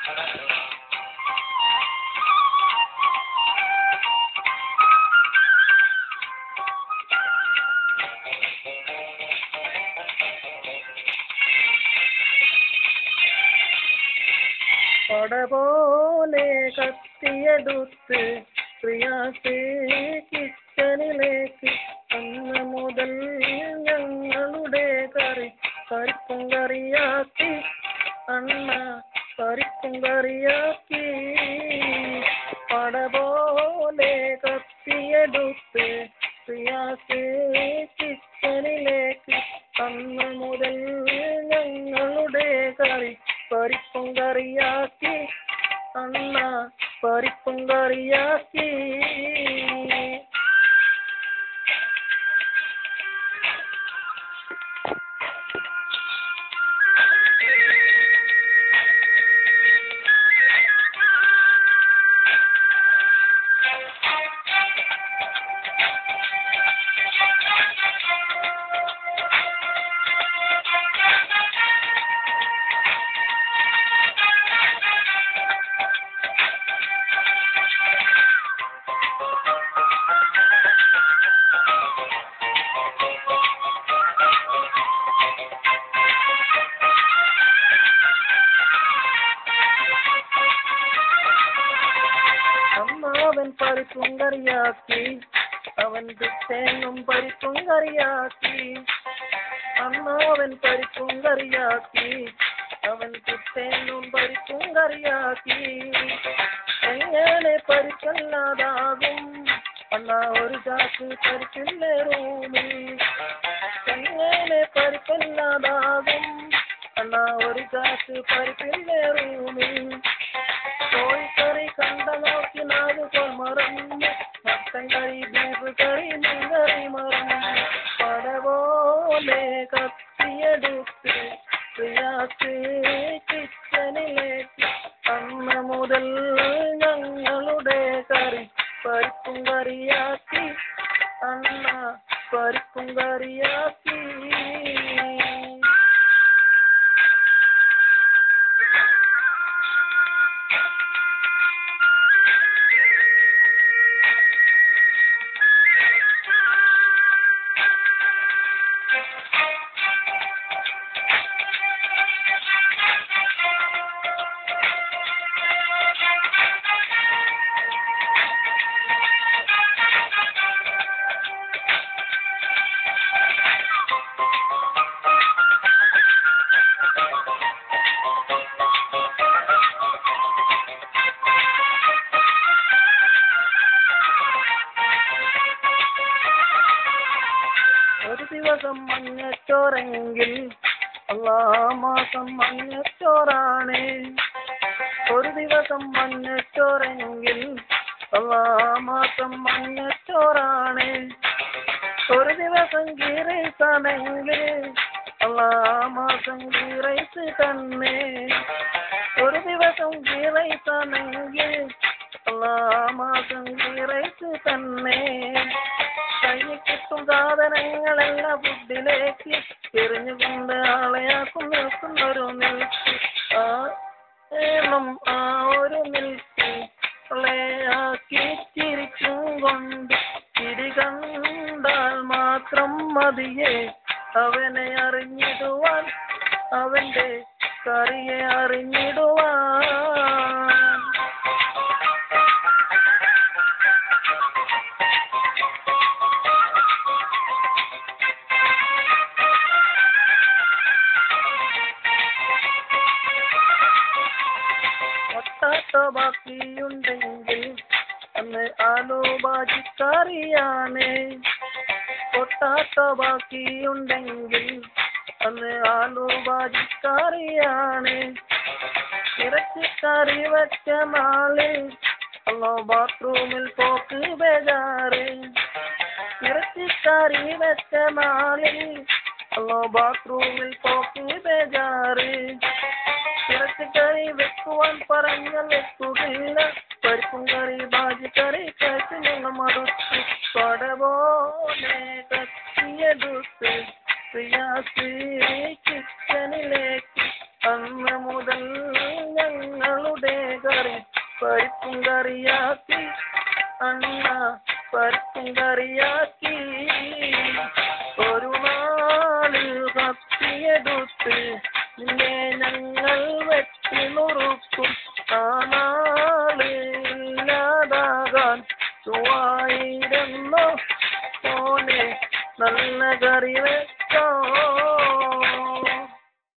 പടപോലെ കത്തിയെടുത്ത് പ്രിയാസേ കിച്ചണിലേക്ക് അന്ന് മുതൽ ഞങ്ങളുടെ പരിപ്പും കറിയാക്കി അണ്ണ പരിപ്പും കറിയാക്കി. പടപോലെ കത്തിയെടുത്ത് പ്രിയാസേ കിച്ചണിലേക്ക് അന്ന് മുതൽ ഞങ്ങളുടെ പരിപ്പും കറിയാക്കി അണ്ണ പരിപ്പും കറിയാക്കി. അവൻ പരിപ്പും കറിയാക്കി അവൻ തേങ്ങും പരിപ്പും കറിയാക്കി. അമ്മാവൻ പരിപ്പും കറിയാക്കി അവൻ തേങ്ങും പരിപ്പും കറിയാക്കി. എങ്ങനെ പരിപ്പല്ലാതാകും അണ്ണാ ഒരു ചാക്ക് പരിപ്പില്ലേ റൂമിൽ. എങ്ങനെ പരിപ്പല്ലാതാകും അണ്ണാ ഒരു ചാക്ക് പരിപ്പില്ലേ റൂമിൽ. കോഴിക്കറി കണ്ട നോക്കി നാലുകൾ മറന്നു മട്ടൻ കറി ബീഫ് കറി മീൻകറി മറന്നു. പടപോലെ കത്തിയെടുത്ത് പ്രിയാസേ കിച്ചണിലേക്ക് അന്ന് മുതൽ ഞങ്ങളുടെ പരിപ്പും കറിയാക്കി അണ്ണ പരിപ്പും കറിയാക്കി. ഒരു ദിവസം മഞ്ഞച്ചോറെങ്കിൽ അല്ലാ മാസം മഞ്ഞച്ചോറാണ്. ഒരു ദിവസം മഞ്ഞച്ചോറെങ്കിൽ അല്ലാ മാസം മഞ്ഞച്ചോറാണ്. ഒരു ദിവസം ഗീ റൈസാണെങ്കിൽ അല്ലാ മാസം ഗീ റൈസ് തന്നെ. ഒരു ദിവസം ഗീ റൈസാണെങ്കിൽ അല്ലാ മാസം ഗീ റൈസ് തന്നെ. കയ്യിൽ കിട്ടും സാധനങ്ങളെല്ലാം ഫുഡിലേക്ക് എറിഞ്ഞുകൊണ്ട് ആളെയാക്കും നിൽക്കുന്നൊരു നിൽക്ക്. ആ ഒരു നിൽക്ക് ആക്കി ചിരിക്കും കൊണ്ട് ചിരി കണ്ടാൽ മാത്രം മതിയെ അവനെ അറിഞ്ഞിടുവാൻ അവന്റെ കറിയെ അറിഞ്ഞിടുവാൻ. പൊട്ടാറ്റോ ബാക്കിയുണ്ടെങ്കിൽ അന്ന് ആലു ബാജിക്കറിയാണ്. പൊട്ടാറ്റോ ബാക്കിയുണ്ടെങ്കിൽ അന്ന് ആലു ബാജിക്കറിയാണ്. ഇറച്ചിക്കറി വെച്ച നാളിൽ അല്ലോ ബാത്റൂമിൽ പോക്ക് ബേജാറ്. ഇറച്ചിക്കറി വെച്ച നാളിൽ അല്ലോ ബാത്റൂമിൽ പോക്ക് ബേജാറ്. ഇറച്ചിക്കറി വെക്കുവാൻ പറഞ്ഞ വെക്കുകയില്ല. പരിപ്പും കറി ബാജിക്കറി കഴിച്ച് ഞങ്ങൾ മടുത്തു. പടപോലെ കത്തിയെടുത്ത് പ്രിയാസേ കിച്ചണിലേക്ക് അന്ന് മുതൽ ഞങ്ങളുടെ കറി പരിപ്പും കറിയാക്കി അണ്ണ പരിപ്പും കറിയാക്കി ഒരു നാളിൽ കത്തിയെടുത്ത് നിന്നെ ഞങ്ങൾ വെട്ടി നുറുക്കും ആ നാളില്ലാതാകാൻ ചൊവ്വായിരുന്നോ മോനെ നല്ല കറി